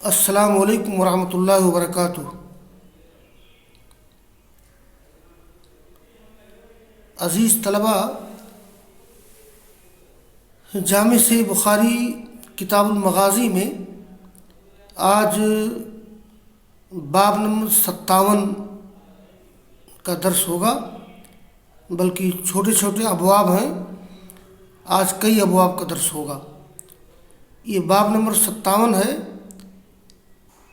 السلام علیکم ورحمۃ اللہ وبرکاتہ۔ عزیز طلبہ، جامع صحیح بخاری کتاب المغازی میں آج باب نمبر 57 کا درس ہوگا، بلکہ چھوٹے چھوٹے ابواب ہیں، آج کئی ابواب کا درس ہوگا۔ یہ باب نمبر 57 ہے،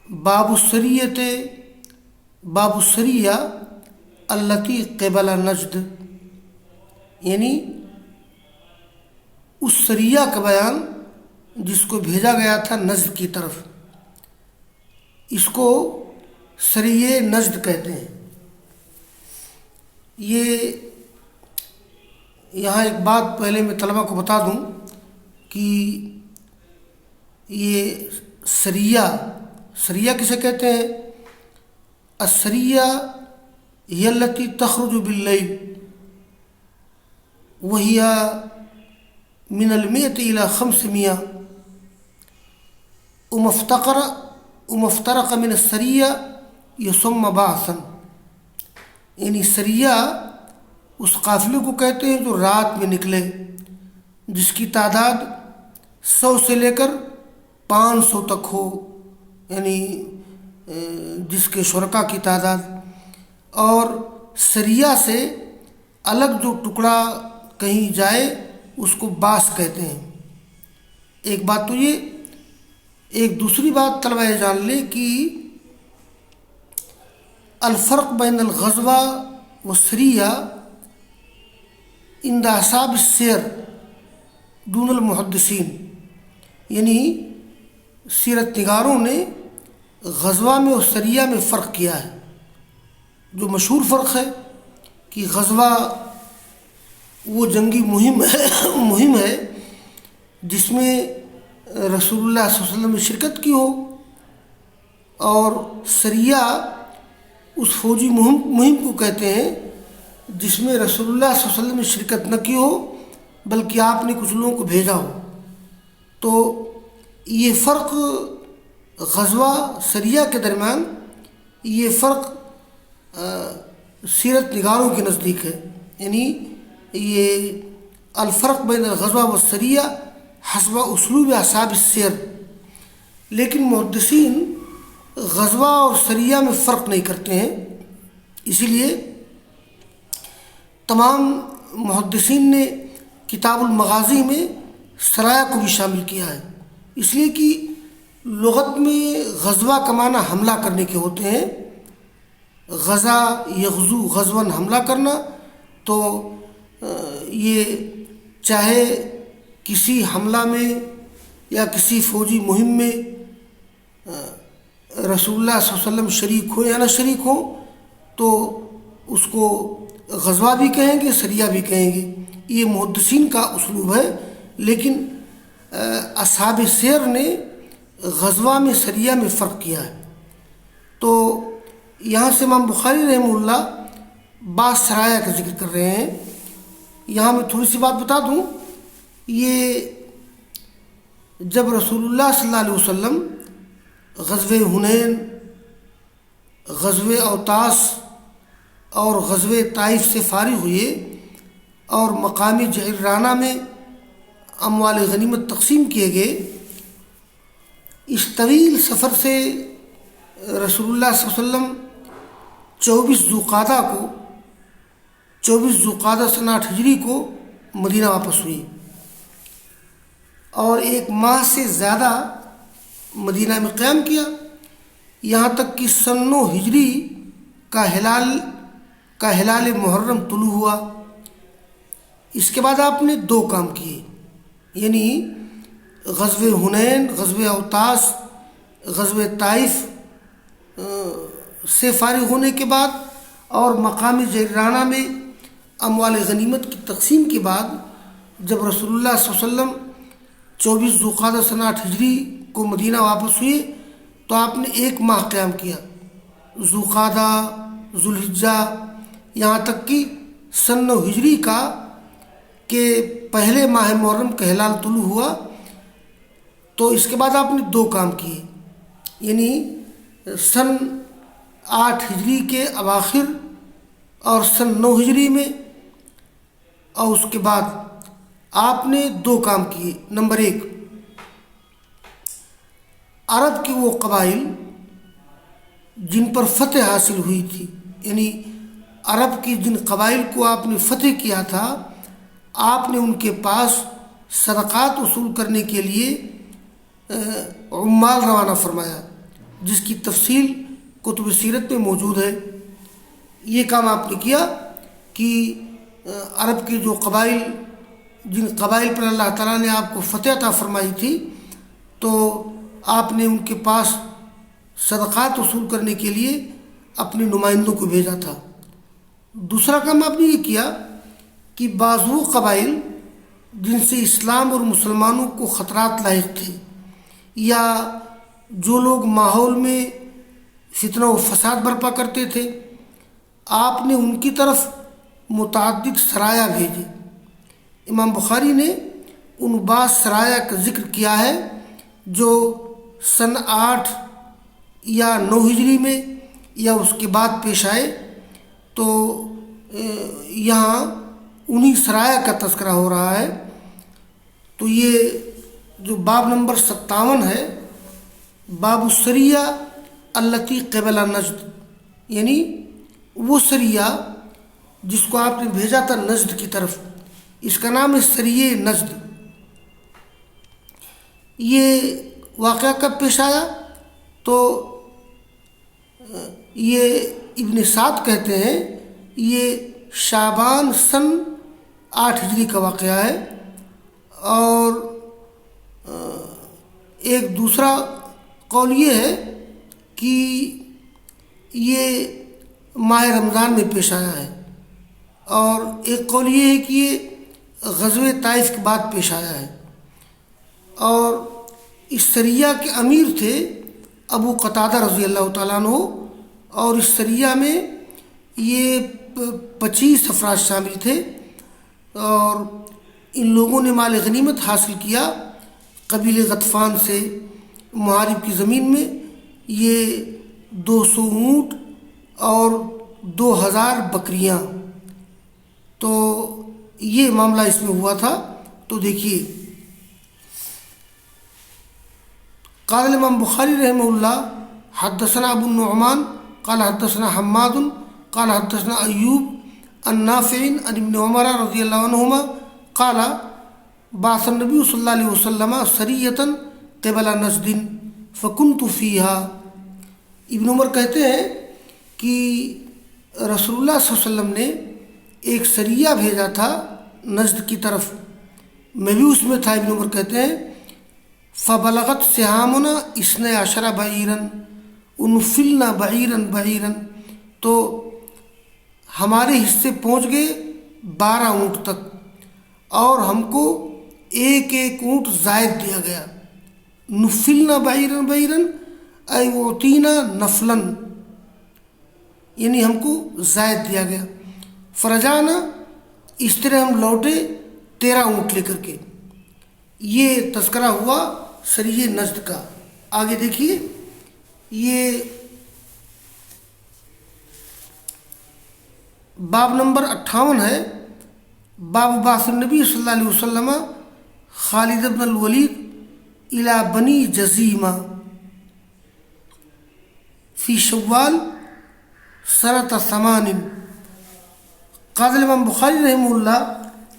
باب السریۃ، باب السریہ التی قبل نجد، یعنی اس سریہ کا بیان جس کو بھیجا گیا تھا نجد کی طرف، اس کو سریہ نجد کہتے ہیں۔ یہ یہاں ایک بات پہلے میں طلبہ کو بتا دوں کہ یہ سریہ کسے کہتے ہیں؟ السریہ ہی التی تخرج باللیل وہی من 100 إلى 500 ومفترق من السریہ یسمى بعثا، یعنی سریہ اس قافلے کو کہتے ہیں جو رات میں نکلے، جس کی تعداد 100 سے لے کر 500 تک ہو، یعنی جس کے شرکا کی تعداد، اور سریہ سے الگ جو ٹکڑا کہیں جائے اس کو باس کہتے ہیں۔ ایک بات تو یہ، ایک دوسری بات طلبہ یہ جان لیں کہ الفرق بین الغزوہ والسریہ عند اصحاب السیر دون المحدثین، یعنی سیرت نگاروں نے غزوہ میں اور سریہ میں فرق کیا ہے۔ جو مشہور فرق ہے کہ غزوہ وہ جنگی مہم ہے جس میں رسول اللہ صلی اللہ علیہ وسلم نے شرکت کی ہو، اور سریہ اس فوجی مہم کو کہتے ہیں جس میں رسول اللہ صلی اللہ علیہ وسلم نے شرکت نہ کی ہو بلکہ آپ نے کچھ لوگوں کو بھیجا ہو۔ تو یہ فرق غزوہ سریہ کے درمیان، یہ فرق سیرت نگاروں کے نزدیک ہے، یعنی یہ الفرق بین الغزوہ والسریہ حسب اسلوب اصحاب السیر، لیکن محدثین غزوہ اور سریہ میں فرق نہیں کرتے ہیں۔ اسی لیے تمام محدثین نے کتاب المغازی میں سرایہ کو بھی شامل کیا ہے، اس لیے کہ لغت میں غزوہ کا معنی حملہ کرنے کے ہوتے ہیں۔ غزا یغزو غزوان حملہ کرنا، تو یہ چاہے کسی حملہ میں یا کسی فوجی مہم میں رسول اللہ صلی اللہ علیہ وسلم شریک ہو یا نہ شریک ہو تو اس کو غزوہ بھی کہیں گے، سریہ بھی کہیں گے۔ یہ محدثین کا اسلوب ہے، لیکن اصحاب سیر نے غزوہ میں سریہ میں فرق کیا ہے۔ تو یہاں سے امام بخاری رحمہ اللہ بعض سرایہ کا ذکر کر رہے ہیں۔ یہاں میں تھوڑی سی بات بتا دوں، یہ جب رسول اللہ صلی اللہ علیہ وسلم غزوہ حنین، غزوہ اوطاس اور غزوہ طائف سے فارغ ہوئے اور مقامی جعرانہ میں اموال غنیمت تقسیم کیے گئے، اس طویل سفر سے رسول اللہ صلی اللہ علیہ وسلم 24 ذوالقعدہ سنہ 8 ہجری کو مدینہ واپس ہوئی، اور 1 ماہ سے زیادہ مدینہ میں قیام کیا، یہاں تک کہ سن 9 ہجری کا ہلال محرم طلوع ہوا۔ اس کے بعد آپ نے 2 کام کیے، یعنی غزوہ حنین، غزوہ اوطاس، غزوہ طائف سے فارغ ہونے کے بعد اور مقامی جعرانہ میں اموال غنیمت کی تقسیم کے بعد جب رسول اللہ صلی اللہ علیہ وسلم 24 ذوالقعدہ سنہ 8 ہجری کو مدینہ واپس ہوئے تو آپ نے 1 ماہ قیام کیا، ذوالقعدہ، ذوالحجہ، یہاں تک کہ سن 9 ہجری کا کہ پہلے ماہ محرم کا ہلال طلوع ہوا، تو اس کے بعد آپ نے 2 کام کیے۔ یعنی سن 8 ہجری کے اواخر اور سن 9 ہجری میں، اور اس کے بعد آپ نے 2 کام کیے۔ نمبر 1، عرب کے وہ قبائل جن پر فتح حاصل ہوئی تھی، یعنی عرب کی جن قبائل کو آپ نے فتح کیا تھا، آپ نے ان کے پاس صدقات وصول کرنے کے لیے عمال روانہ فرمایا، جس کی تفصیل کتب سیرت میں موجود ہے۔ یہ کام آپ نے کیا کہ عرب کے جو قبائل، جن قبائل پر اللہ تعالیٰ نے آپ کو فتح عطا فرمائی تھی، تو آپ نے ان کے پاس صدقات وصول کرنے کے لیے اپنے نمائندوں کو بھیجا تھا۔ دوسرا کام آپ نے یہ کیا کہ بعض وہ قبائل جن سے اسلام اور مسلمانوں کو خطرات لاحق تھے، یا جو لوگ ماحول میں فتنہ و فساد برپا کرتے تھے، آپ نے ان کی طرف متعدد سرایا بھیجے۔ امام بخاری نے ان بعض سرایا کا ذکر کیا ہے جو سن 8 یا 9 ہجری میں یا اس کے بعد پیش آئے، تو یہاں انہی سرایا کا تذکرہ ہو رہا ہے۔ تو یہ جو باب نمبر 57 ہے، باب السریہ التی قبل نجد، یعنی وہ سریہ جس کو آپ نے بھیجا تھا نجد کی طرف، اس کا نام ہے سریہ نجد۔ یہ واقعہ کب پیش آیا؟ تو یہ ابن سعد کہتے ہیں یہ شعبان سن 8 ہجری کا واقعہ ہے، اور ایک دوسرا قول یہ ہے کہ یہ ماہ رمضان میں پیش آیا ہے، اور ایک قول یہ ہے کہ یہ غزوہ طائف کے بعد پیش آیا ہے۔ اور اس سریہ کے امیر تھے ابو قتادہ رضی اللہ تعالیٰ عنہ، اور اس سریہ میں یہ 25 افراد شامل تھے، اور ان لوگوں نے مال غنیمت حاصل کیا قبیلہ غطفان سے محارب کی زمین میں۔ یہ 200 اونٹ اور 2000 بکریاں، تو یہ معاملہ اس میں ہوا تھا۔ تو دیکھیے، قال الامام بخاری رحمہ اللہ حدثنا ابو النعمان قال حدثنا حماد قال حدثنا ایوب عن نافع عن ابن عمر رضی اللہ عنہما قال بعث النبی صلی اللہ علیہ وسلم سریۃ قبل نجد فکنت فیہا۔ ابن عمر کہتے ہیں کہ رسول اللہ صلی اللہ علیہ وسلم نے ایک سریہ بھیجا تھا نجد کی طرف، میں بھی اس میں تھا۔ ابن عمر کہتے ہیں فبلغت سہامنا 12 بعیرا انفلنا بعیرا بعیرا، تو ہمارے حصے پہنچ گئے 12 اونٹ تک، اور ہم کو ایک ایک اونٹ زائد دیا گیا۔ نفلنا بعیرا بعیرا ای اعطینا نفلا، یعنی ہم کو زائد دیا گیا۔ فرجانا، اس طرح ہم لوٹے 13 اونٹ لے کر کے۔ یہ تذکرہ ہوا سریہ نجد کا۔ آگے دیکھیے، یہ باب نمبر 58 ہے، باب بعث النبی صلی اللہ علیہ وسلم خالد بن الولید الی بنی جزیمہ فی شوال سنۃ 8۔ قال الامام بخاری رحمہ اللہ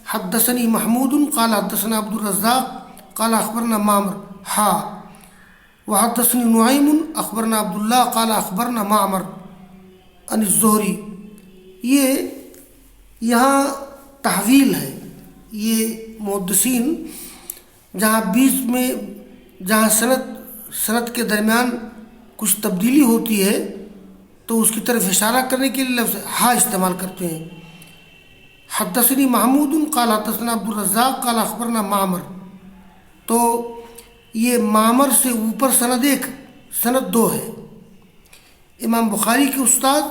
حدثنی محمود قال حدثنا عبد الرزاق قال اخبرنا معمر وحدثني نعيم اخبرنا عبد الله قال اخبرنا معمر عن الزہری۔ یہ یہاں تحویل ہے، یہ محدثین جہاں بیچ میں جہاں سند کے درمیان کچھ تبدیلی ہوتی ہے تو اس کی طرف اشارہ کرنے کے لیے لفظ ہا استعمال کرتے ہیں۔ حدثنی محمود قال حدثنا عبد الرزاق قال اخبرنا معمر، تو یہ معمر سے اوپر سند 1 سند 2 ہے۔ امام بخاری کے استاد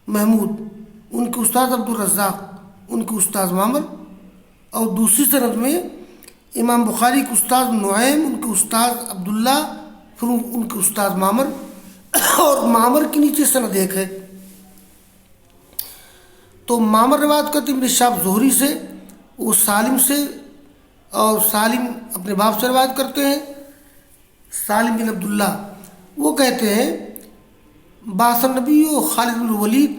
محمود، ان کے استاد عبد الرزاق، ان کے استاد معمر، اور دوسری سند میں امام بخاری کے استاد نعیم، ان کے استاد عبداللہ، پھر ان کے استاد معمر، اور معمر کے نیچے سند ایک ہے۔ تو معمر روایت کرتے ابن شہاب زہری سے، وہ سالم سے، اور سالم اپنے باپ سے روایت کرتے ہیں، سالم بن عبداللہ۔ وہ کہتے ہیں بعث النبی خالد بن الولید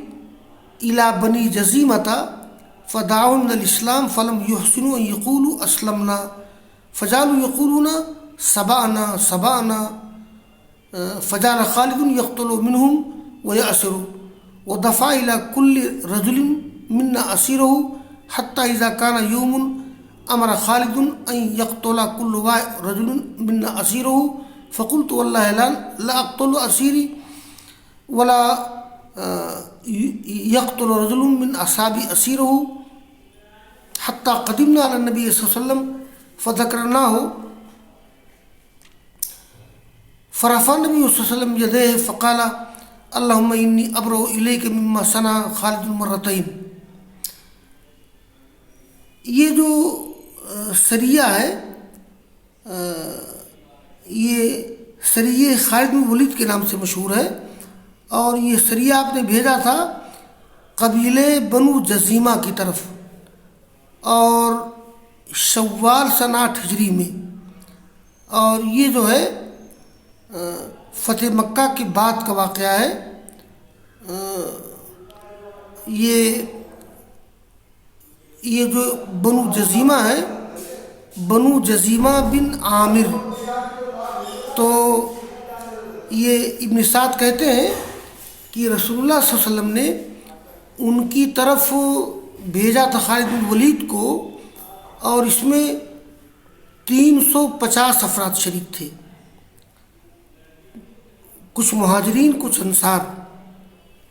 الی بنی جزیمۃ فدعوهم من الاسلام فلم يحسنوا ان يقولوا اسلمنا فجعلوا يقولون سبعنا سبعنا فجعل خالد يقتل منهم ويأسر ودفع الى كل رجل منا اسيره حتى اذا كان يوم امر خالد ان يقتل كل رجل منا اسيره فقلت والله لا اقتل اسيري ولا يقتل رجل من اصحابي اسيره حتى قدمنا على النبي صلى الله عليه وسلم فذكرناه فرفع النبي صلى الله عليه وسلم يديه فقال اللهم اني ابرأ اليك مما صنع خالد مرتين۔ یہ جو سریہ ہے، یہ سریہ خالد بن ولید کے نام سے مشہور ہے، اور یہ سریہ آپ نے بھیجا تھا قبیلے بنو جزیمہ کی طرف، اور شوال سنہ 8 ہجری میں، اور یہ جو ہے فتح مکہ کے بعد کا واقعہ ہے۔ یہ جو بنو جزیمہ ہے، بنو جزیمہ بن عامر، تو یہ ابن سعد کہتے ہیں کہ رسول اللہ صلی اللہ علیہ وسلم نے ان کی طرف بھیجا تھا خالد بن ولید کو، اور اس میں 350 افراد شریک تھے، کچھ مہاجرین کچھ انصار،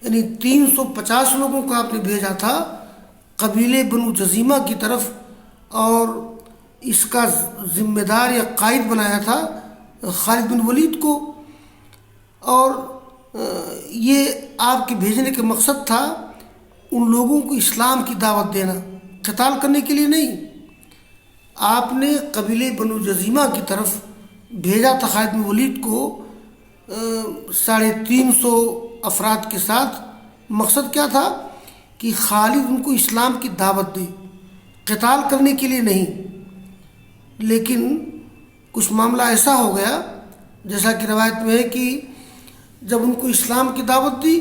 یعنی 350 لوگوں کو آپ نے بھیجا تھا قبیلے بنو جزیمہ کی طرف، اور اس کا ذمہ دار یا قائد بنایا تھا خالد بن ولید کو۔ اور یہ آپ کے بھیجنے کا مقصد تھا ان لوگوں کو اسلام کی دعوت دینا، قتال کرنے کے لیے نہیں۔ آپ نے قبیلے بنو جزیمہ کی طرف بھیجا تھا خالد بن ولید کو 350 افراد کے ساتھ۔ مقصد کیا تھا کہ خالد ان کو اسلام کی دعوت دے، قتال کرنے کے لیے نہیں۔ لیکن کچھ معاملہ ایسا ہو گیا، جیسا کہ روایت میں ہے کہ جب ان کو اسلام کی دعوت دی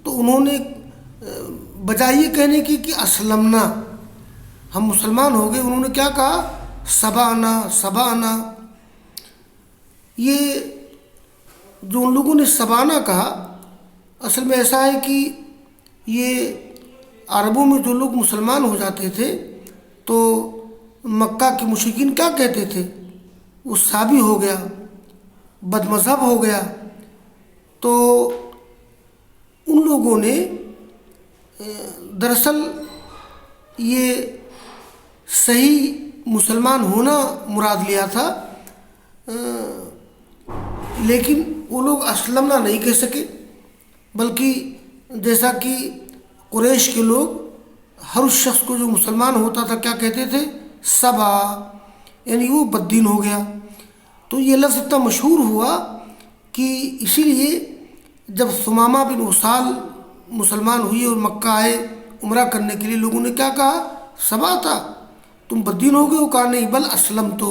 تو انہوں نے بجائے یہ کہنے کی کہ اسلمنا، ہم مسلمان ہو گئے، انہوں نے کیا کہا؟ سبعنا سبعنا۔ یہ جو ان لوگوں نے سبعنا کہا، اصل میں ایسا ہے کہ یہ عربوں میں جو لوگ مسلمان ہو جاتے تھے تو مکہ کے مشرکین کیا کہتے تھے؟ وہ صابی ہو گیا، بد مذہب ہو گیا۔ تو ان لوگوں نے دراصل یہ صحیح مسلمان ہونا مراد لیا تھا، لیکن وہ لوگ اسلمنا نہیں کہہ سکے، بلکہ جیسا کہ قریش کے لوگ ہر اس شخص کو جو مسلمان ہوتا تھا کیا کہتے تھے؟ سبا، یعنی وہ بد دین ہو گیا۔ تو یہ لفظ اتنا مشہور ہوا کہ اسی لیے جب ثمامہ بن وصال مسلمان ہوئی اور مکہ آئے عمرہ کرنے کے لیے، لوگوں نے کیا کہا؟ سبا تھا، تم بد دین ہو گئے ہو؟ کہا نہیں، بل اسلم، تو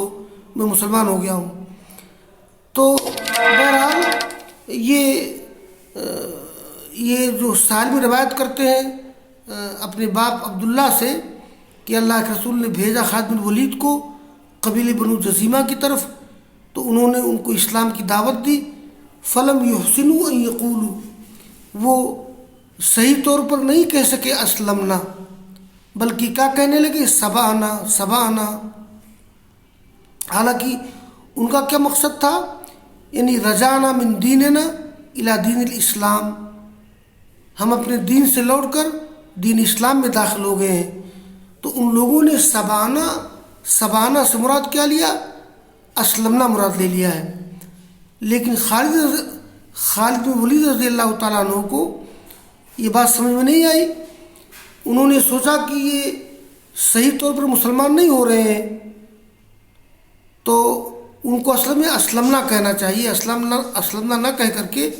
میں مسلمان ہو گیا ہوں۔ تو بہرحال یہ جو سالم روایت کرتے ہیں اپنے باپ عبداللہ سے کہ اللہ کے رسول نے بھیجا خالد بن ولید کو قبیلے بنو جزیمہ کی طرف، تو انہوں نے ان کو اسلام کی دعوت دی۔ فلم یحسنوا ان یقولوا، وہ صحیح طور پر نہیں کہہ سکے اسلمنا، بلکہ کیا کہنے لگے؟ سبعنا سبعنا۔ حالانکہ ان کا کیا مقصد تھا؟ یعنی رجعنا من دیننا الی دین الاسلام، ہم اپنے دین سے لوٹ کر دین اسلام میں داخل ہو گئے ہیں۔ تو ان لوگوں نے سبعنا سے مراد کیا لیا؟ اسلمنا مراد لے لیا ہے۔ لیکن خالد بن ولید رضی اللہ تعالیٰ عنہ کو یہ بات سمجھ میں نہیں آئی، انہوں نے سوچا کہ یہ صحیح طور پر مسلمان نہیں ہو رہے ہیں، تو ان کو اصل میں اسلمنا کہنا چاہیے، اسلمنا نہ کہہ کر کے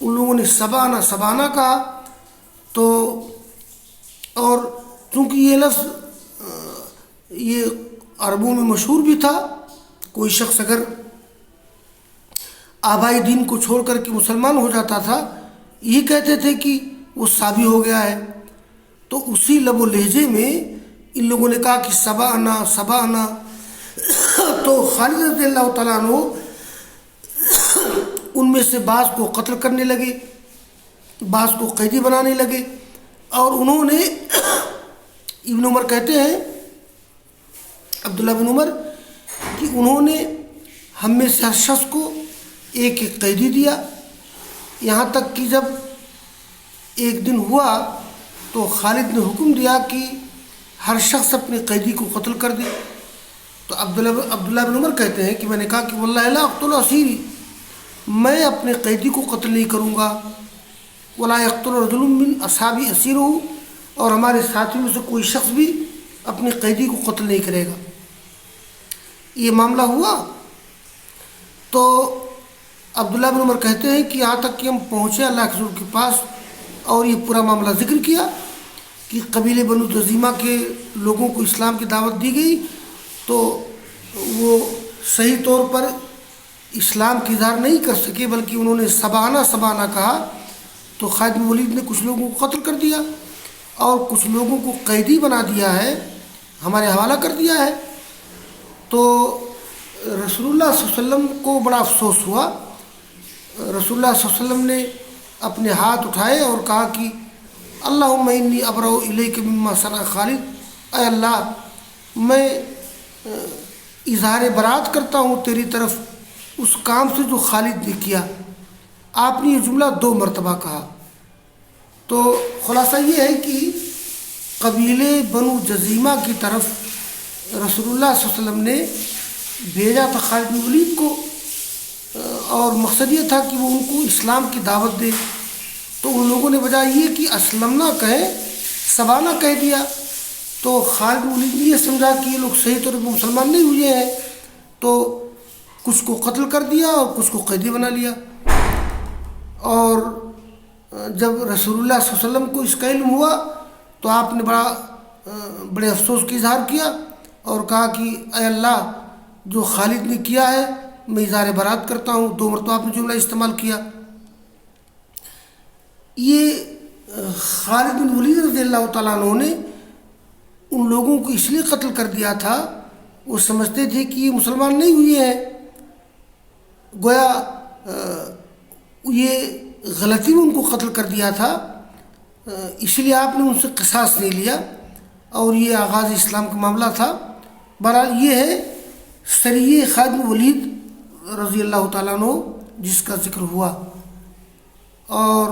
ان لوگوں نے سبانا سبانا کہا۔ تو اور چونکہ یہ لفظ یہ عربوں میں مشہور بھی تھا، کوئی شخص اگر آبائی دین کو چھوڑ کر کے مسلمان ہو جاتا تھا، یہ کہتے تھے کہ وہ سابی ہو گیا ہے۔ تو اسی لب و لہجے میں ان لوگوں نے کہا کہ سبانا سبانا۔ تو خالد رضی اللہ تعالیٰ عنہ ان میں سے بعض کو قتل کرنے لگے، بعض کو قیدی بنانے لگے، اور انہوں نے ابن عمر کہتے ہیں، عبداللہ بن عمر، کہ انہوں نے ہم میں سے ہر شخص کو ایک ایک قیدی دیا، یہاں تک کہ جب ایک دن ہوا تو خالد نے حکم دیا کہ ہر شخص اپنے قیدی کو قتل کر دے۔ تو عبداللہ بن عمر کہتے ہیں کہ میں نے کہا کہ واللہ لا اقتل اسیری، میں اپنے قیدی کو قتل نہیں کروں گا، ولا یقتل رجل من اصحابی اسیرہ، اور ہمارے ساتھیوں میں سے کوئی شخص بھی اپنے قیدی کو قتل نہیں کرے گا۔ یہ معاملہ ہوا تو عبداللہ بن عمر کہتے ہیں کہ یہاں تک کہ ہم پہنچے اللہ کے رسول کے پاس اور یہ پورا معاملہ ذکر کیا کہ قبیلے بنو جذیمہ کے لوگوں کو اسلام کی دعوت دی گئی، تو وہ صحیح طور پر اسلام کی اظہار نہیں کر سکے، بلکہ انہوں نے سبانا سبانا کہا۔ تو خالد بن ولید نے کچھ لوگوں کو قتل کر دیا اور کچھ لوگوں کو قیدی بنا دیا ہے، ہمارے حوالہ کر دیا ہے۔ تو رسول اللہ صلی اللہ علیہ وسلم کو بڑا افسوس ہوا۔ رسول اللہ صلی اللہ علیہ وسلم نے اپنے ہاتھ اٹھائے اور کہا کہ اللہم انی ابرؤ الیک مما صنع خالد، اے اللہ میں اظہار برات کرتا ہوں تیری طرف اس کام سے جو خالد نے کیا۔ آپ نے یہ جملہ 2 مرتبہ کہا۔ تو خلاصہ یہ ہے کہ قبیلے بنو جذیمہ کی طرف رسول اللہ صلی اللہ علیہ وسلم نے بھیجا تھا خالد بن ولید کو، اور مقصد یہ تھا کہ وہ ان کو اسلام کی دعوت دے۔ تو ان لوگوں نے بجائے یہ کہ اسلمنا کہیں سبانا کہہ دیا، تو خالد بن ولید نے یہ سمجھا کہ یہ لوگ صحیح طور پر مسلمان نہیں ہوئے ہیں، تو کچھ کو قتل کر دیا اور کچھ کو قیدی بنا لیا۔ اور جب رسول اللہ صلی اللہ علیہ وسلم کو اس کا علم ہوا تو آپ نے بڑے افسوس کا اظہار کیا اور کہا کہ اے اللہ جو خالد نے کیا ہے میں اظہار برات کرتا ہوں۔ 2 مرتبہ آپ نے جملہ استعمال کیا۔ یہ خالد بن ولید رضی اللہ تعالیٰ عنہ نے ان لوگوں کو اس لیے قتل کر دیا تھا، وہ سمجھتے تھے کہ یہ مسلمان نہیں ہوئے ہیں، گویا یہ غلطی میں ان کو قتل کر دیا تھا، اس لیے آپ نے ان سے قصاص نہیں لیا، اور یہ آغاز اسلام کا معاملہ تھا۔ بہرحال یہ ہے سریہ خالد بن ولید رضی اللہ تعالیٰ عنہ جس کا ذکر ہوا۔ اور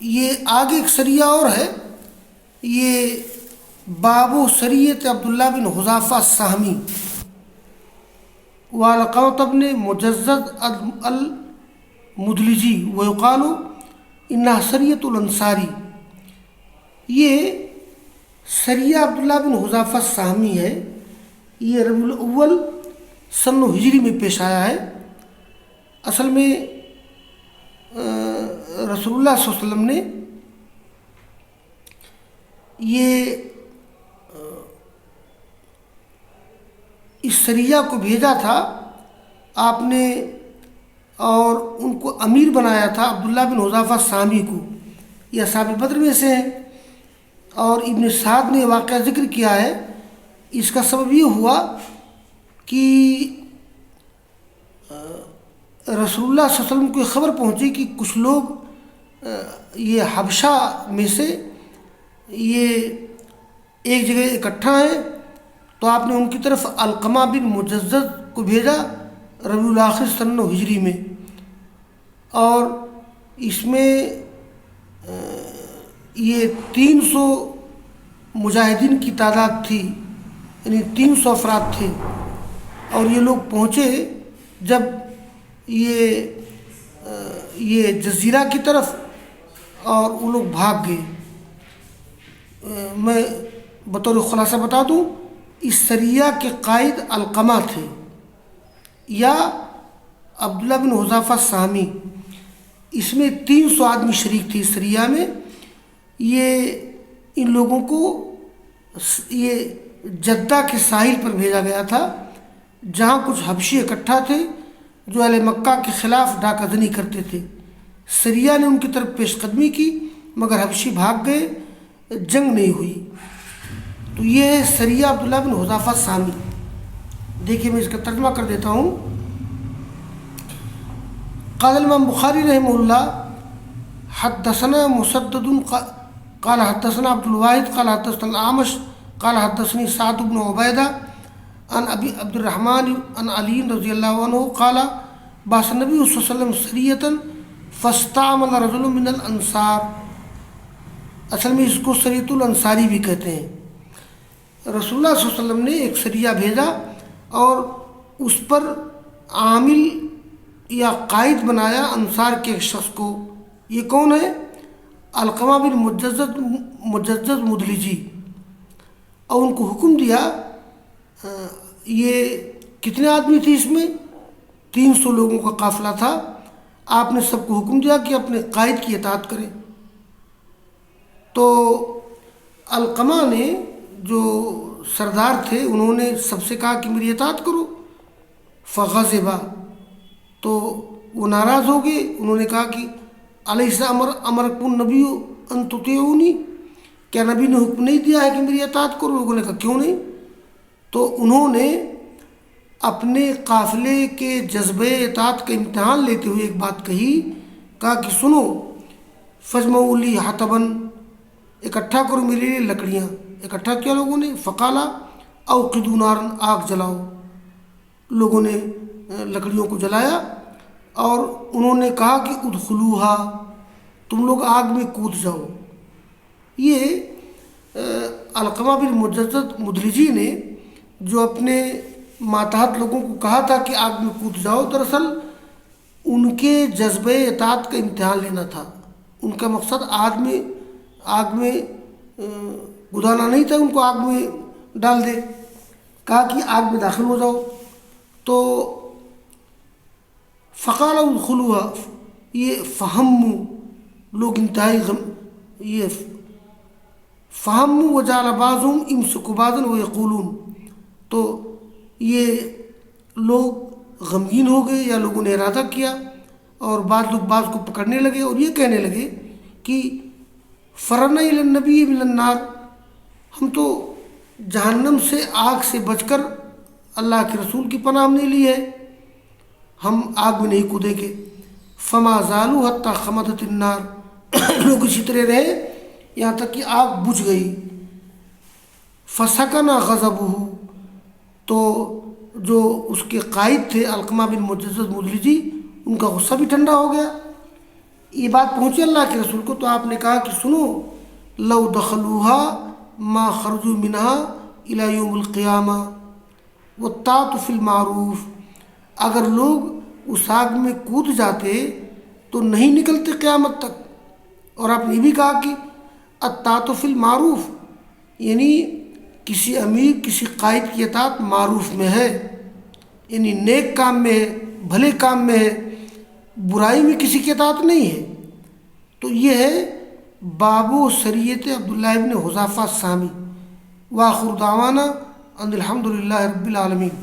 یہ آگے ایک سریہ اور ہے، یہ باب سریت عبداللہ بن حذافہ السہمی وعلقمۃ بن مجزز المدلجی ویقال انہا سریت الانصاری۔ یہ سریہ عبداللہ بن حذافہ السہمی ہے، یہ ربیع الاول سن ہجری میں پیش آیا ہے۔ اصل میں رسول اللہ صلی اللہ علیہ وسلم نے یہ اس سریہ کو بھیجا تھا آپ نے، اور ان کو امیر بنایا تھا عبداللہ بن حذافہ السہمی کو، یہ اصحاب بدر میں سے ہیں۔ اور ابن سعد نے واقعہ ذکر کیا ہے، اس کا سبب یہ ہوا کہ رسول اللہ صلی اللہ علیہ وسلم کو خبر پہنچی کہ کچھ لوگ یہ حبشہ میں سے یہ ایک جگہ اکٹھا ہیں، تو آپ نے ان کی طرف علقمہ بن مجزز کو بھیجا ربیع الاخر سن ہجری میں، اور اس میں یہ 300 مجاہدین کی تعداد تھی، یعنی 300 افراد تھے۔ اور یہ لوگ پہنچے جب یہ جزیرہ کی طرف اور وہ لوگ بھاگ گئے۔ میں بطور خلاصہ بتا دوں، اس سریہ کے قائد علقمہ تھے یا عبداللہ بن حذافہ سہمی۔ اس میں 300 آدمی شریک تھے اس سریہ میں۔ یہ ان لوگوں کو یہ جدہ کے ساحل پر بھیجا گیا تھا، جہاں کچھ حبشی اکٹھا تھے جو اہل مکہ کے خلاف ڈاکہ زنی کرتے تھے۔ سریہ نے ان کی طرف پیش قدمی کی مگر حبشی بھاگ گئے، جنگ نہیں ہوئی۔ تو یہ ہے سریہ عبداللہ بن حذافہ سہمی۔ دیکھیے میں اس کا ترجمہ کر دیتا ہوں۔ قال الامام بخاری رحمہ اللہ حدثنا مسدد قال حدثنا عبد الواحد قال حدثنا الاعمش قال حدثني سعد بن عبیدہ عن ابی عبد الرحمن عن علی رضی اللہ عنہ قال بعث النبی صلی اللہ علیہ وسلم سریة فاستعمل رجل من الانصار۔ اصل میں اس کو سریۃ الانصاری بھی کہتے ہیں۔ رسول اللہ صلی اللہ علیہ وسلم نے ایک سریہ بھیجا اور اس پر عامل یا قائد بنایا انصار کے ایک شخص کو۔ یہ کون ہے؟ علقمہ بن مجزز مدلجی۔ اور ان کو حکم دیا، یہ کتنے آدمی تھے اس میں؟ 300 لوگوں کا قافلہ تھا۔ آپ نے سب کو حکم دیا کہ اپنے قائد کی اطاعت کریں۔ تو علقمہ نے جو سردار تھے انہوں نے سب سے کہا کہ میری اطاعت کرو۔ فغضبا، تو وہ ناراض ہو گئے۔ انہوں نے کہا کہ علیہ امرکم النبی ان تطیعونی، کیا نبی نے حکم نہیں دیا ہے کہ میری اطاعت کرو؟ لوگوں نے کہا کیوں نہیں؟ تو انہوں نے اپنے قافلے کے جذبہ اطاعت کا امتحان لیتے ہوئے ایک بات کہی، کہا کہ سنو، فجمعوا لی حطبا، اکٹھا کرو میرے لیے لکڑیاں۔ اکٹھا کیا لوگوں نے۔ فقالا اوقدوا نارا، آگ جلاؤ۔ لوگوں نے لکڑیوں کو جلایا اور انہوں نے کہا کہ ادخلوہا، تم لوگ آگ میں کود جاؤ۔ یہ علقمہ بن مجزز مدلجی نے جو اپنے ماتحت لوگوں کو کہا تھا کہ آگ میں کود جاؤ، دراصل ان کے جذبہ اطاعت کا امتحان لینا تھا۔ ان کا مقصد آگ میں گدانا نہیں تھا، ان کو آگ میں ڈال دے۔ کہا کہ آگ میں داخل ہو جاؤ۔ تو فقال ادخلوها، یہ فہموا، لوگ انتہائی یہ فہموا وجعل بعضهم يمسك بعضا ويقولون، تو یہ لوگ غمگین ہو گئے یا لوگوں نے ارادہ کیا اور بعض لوگ بعض کو پکڑنے لگے اور یہ کہنے لگے کہ فررنا الی النبی من النار، ہم تو جہنم سے، آگ سے بچ کر اللہ کے رسول کی پناہ ہم نے لی ہے، ہم آگ میں نہیں کودیں گے۔ فما زالوا حتی خمدت النار، لوگ اسی طرح رہے یہاں تک کہ آگ بجھ گئی۔ فسکن غضبہ، تو جو اس کے قائد تھے علقمہ بن مجزز مدلجی، ان کا غصہ بھی ٹھنڈا ہو گیا۔ یہ بات پہنچی اللہ کے رسول کو، تو آپ نے کہا کہ سنو، لو دخلوها ما خرجوا منها الى یوم القیامہ والطاعۃ فی المعروف، اگر لوگ اس آگ میں کود جاتے تو نہیں نکلتے قیامت تک۔ اور آپ نے یہ بھی کہا کہ الطاعۃ فی المعروف، یعنی کسی امیر، کسی قائد کی اطاعت معروف میں ہے، یعنی نیک کام میں ہے، بھلے کام میں ہے، برائی میں کسی کی اطاعت نہیں ہے۔ تو یہ ہے باب و سریت عبداللہ ابن حذافہ سہمی۔ وآخر دعوانا ان الحمد للہ رب العالمین۔